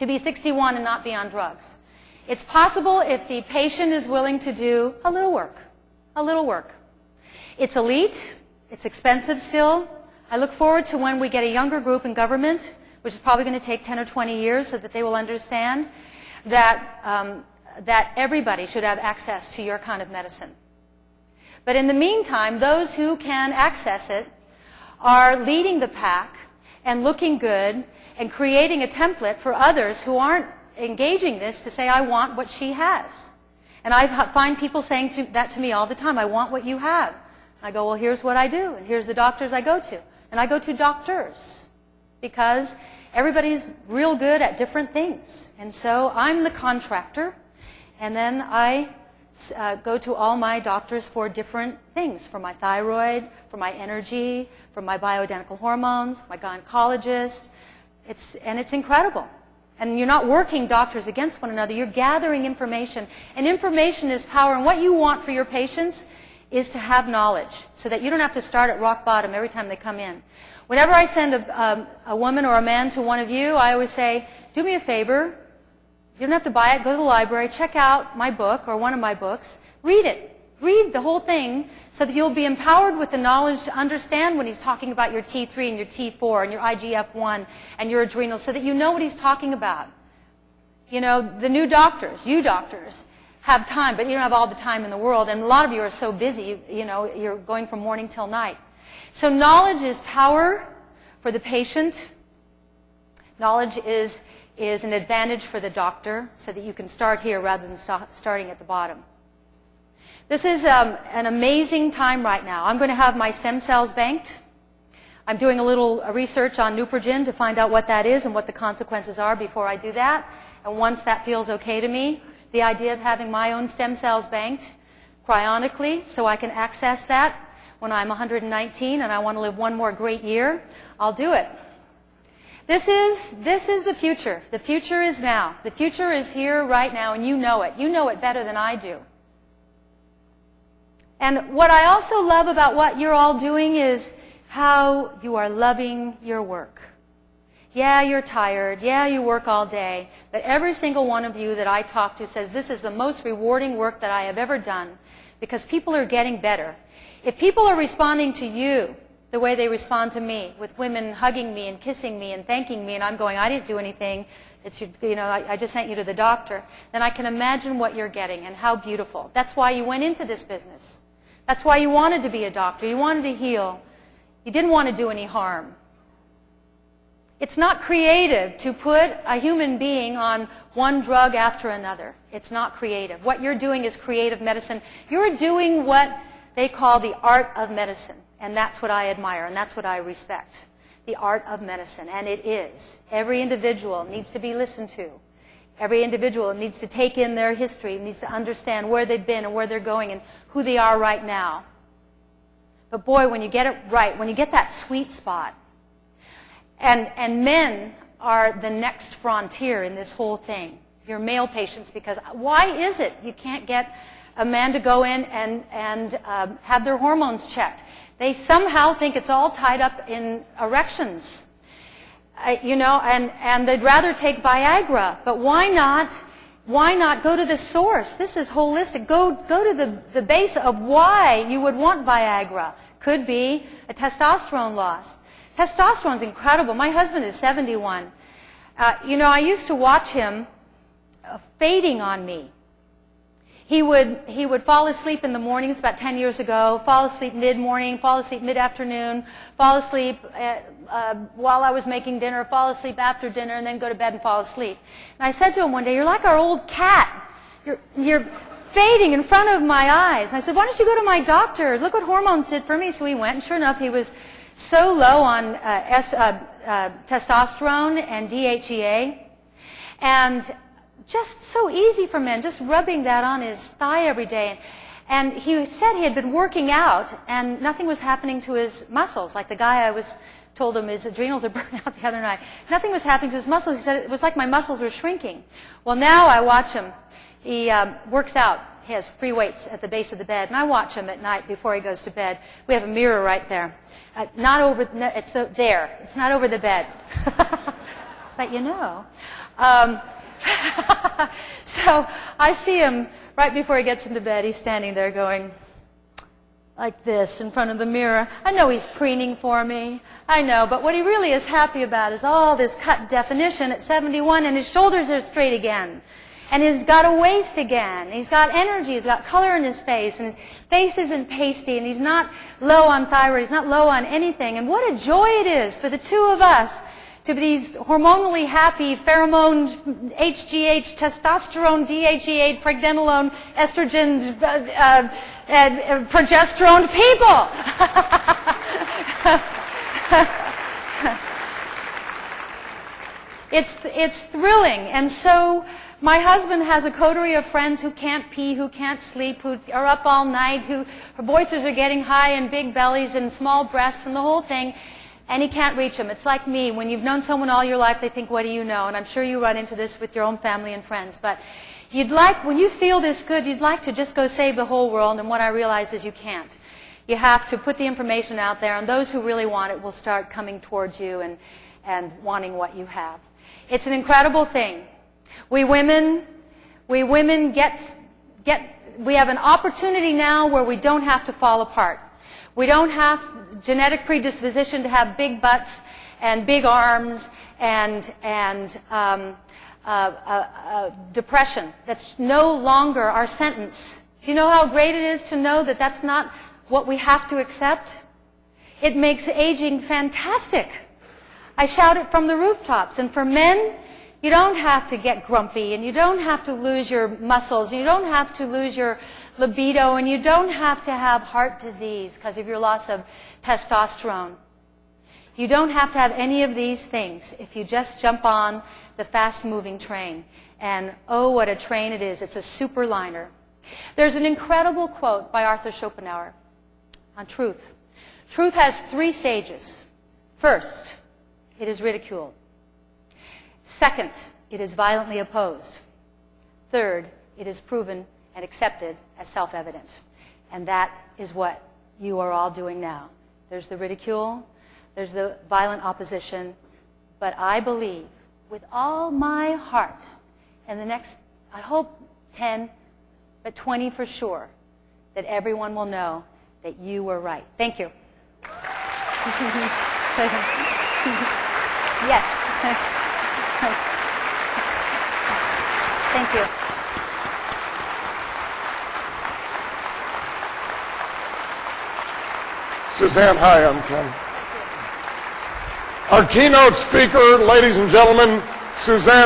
to be 61 and not be on drugs. It's possible if the patient is willing to do a little work. A little work. It's elite. It's expensive still. I look forward to when we get a younger group in government, which is probably going to take 10 or 20 years, so that they will understand that, that everybody should have access to your kind of medicine. But in the meantime, those who can access it are leading the pack and looking good and creating a template for others who aren't engaging this to say, I want what she has. And I find people saying that to me all the time, I want what you have. I go, well, here's what I do, and here's the doctors I go to. And I go to doctors because everybody's real good at different things. And so I'm the contractor, and then I go to all my doctors for different things, for my thyroid, for my energy, for my bioidentical hormones, my gynecologist. It's incredible. And you're not working doctors against one another. You're gathering information. And information is power. And what you want for your patients is to have knowledge so that you don't have to start at rock bottom every time they come in. Whenever I send a woman or a man to one of you, I always say, do me a favor. You don't have to buy it. Go to the library. Check out my book or one of my books. Read it. Read the whole thing so that you'll be empowered with the knowledge to understand when he's talking about your T3 and your T4 and your IGF-1 and your adrenals so that you know what he's talking about. You know, the new doctors, you doctors, have time, but you don't have all the time in the world, and a lot of you are so busy, you know, you're going from morning till night. So knowledge is power for the patient. Knowledge is an advantage for the doctor so that you can start here rather than starting at the bottom. This is an amazing time right now. I'm going to have my stem cells banked. I'm doing a little research on Neupogen to find out what that is and what the consequences are before I do that. And once that feels okay to me, the idea of having my own stem cells banked cryonically so I can access that when I'm 119 and I want to live one more great year, I'll do it. This is the future. The future is now. The future is here right now, and you know it. You know it better than I do. And what I also love about what you're all doing is how you are loving your work. Yeah, you're tired. Yeah, you work all day. But every single one of you that I talk to says this is the most rewarding work that I have ever done because people are getting better. If people are responding to you the way they respond to me, with women hugging me and kissing me and thanking me, and I'm going, I didn't do anything, it's, you know, I just sent you to the doctor, then I can imagine what you're getting and how beautiful. That's why you went into this business. That's why you wanted to be a doctor. You wanted to heal. You didn't want to do any harm. It's not creative to put a human being on one drug after another. It's not creative. What you're doing is creative medicine. You're doing what they call the art of medicine, and that's what I admire, and that's what I respect, the art of medicine, and it is. Every individual needs to be listened to. Every individual needs to take in their history, needs to understand where they've been and where they're going and who they are right now. But boy, when you get it right, when you get that sweet spot, and men are the next frontier in this whole thing, your male patients, because why is it you can't get a man to go in and have their hormones checked? They somehow think it's all tied up in erections. You know, and they'd rather take Viagra, but why not go to the source? This is holistic. Go to the base of why you would want Viagra. Could be a testosterone loss. Testosterone's incredible. My husband is 71. You know, I used to watch him fading on me. He would fall asleep in the mornings about 10 years ago, fall asleep mid-morning, fall asleep mid-afternoon, fall asleep while I was making dinner, fall asleep after dinner, and then go to bed and fall asleep. And I said to him one day, you're like our old cat. You're fading in front of my eyes. And I said, why don't you go to my doctor? Look what hormones did for me. So he went, and sure enough, he was so low on testosterone and DHEA. And just so easy for men, just rubbing that on his thigh every day. And he said he had been working out, and nothing was happening to his muscles. Like the guy told him his adrenals are burning out the other night. Nothing was happening to his muscles. He said it was like my muscles were shrinking. Well, now I watch him. He works out. He has free weights at the base of the bed, and I watch him at night before he goes to bed. We have a mirror right there. It's there. It's not over the bed. but you know. So I see him right before he gets into bed. He's standing there going like this in front of the mirror. I know he's preening for me. I know, but what he really is happy about is all this cut definition at 71, and his shoulders are straight again. And he's got a waist again. He's got energy. He's got color in his face. And his face isn't pasty. And he's not low on thyroid. He's not low on anything. And what a joy it is for the two of us to be these hormonally happy, pheromone, HGH, testosterone, DHEA, pregnenolone, estrogen, progesterone people. It's thrilling. And so my husband has a coterie of friends who can't pee, who can't sleep, who are up all night, who her voices are getting high and big bellies and small breasts and the whole thing, and he can't reach them. It's like me. When you've known someone all your life, they think, what do you know? And I'm sure you run into this with your own family and friends. But you'd like, when you feel this good, you'd like to just go save the whole world, and what I realize is you can't. You have to put the information out there, and those who really want it will start coming towards you and wanting what you have. It's an incredible thing. We women we have an opportunity now where we don't have to fall apart. We don't have genetic predisposition to have big butts and big arms and depression. That's no longer our sentence. Do you know how great it is to know that that's not what we have to accept? It makes aging fantastic. I shout it from the rooftops. And for men, you don't have to get grumpy, and you don't have to lose your muscles, and you don't have to lose your libido, and you don't have to have heart disease because of your loss of testosterone. You don't have to have any of these things if you just jump on the fast-moving train. And oh, what a train it is. It's a super liner. There's an incredible quote by Arthur Schopenhauer on truth. Truth has 3 stages. First, it is ridiculed. Second, it is violently opposed. Third, it is proven and accepted as self-evident. And that is what you are all doing now. There's the ridicule, there's the violent opposition, but I believe with all my heart, in the next, I hope 10, but 20 for sure, that everyone will know that you were right. Thank you. Yes. Thank you. Suzanne, hi, I'm Ken. Our keynote speaker, ladies and gentlemen, Suzanne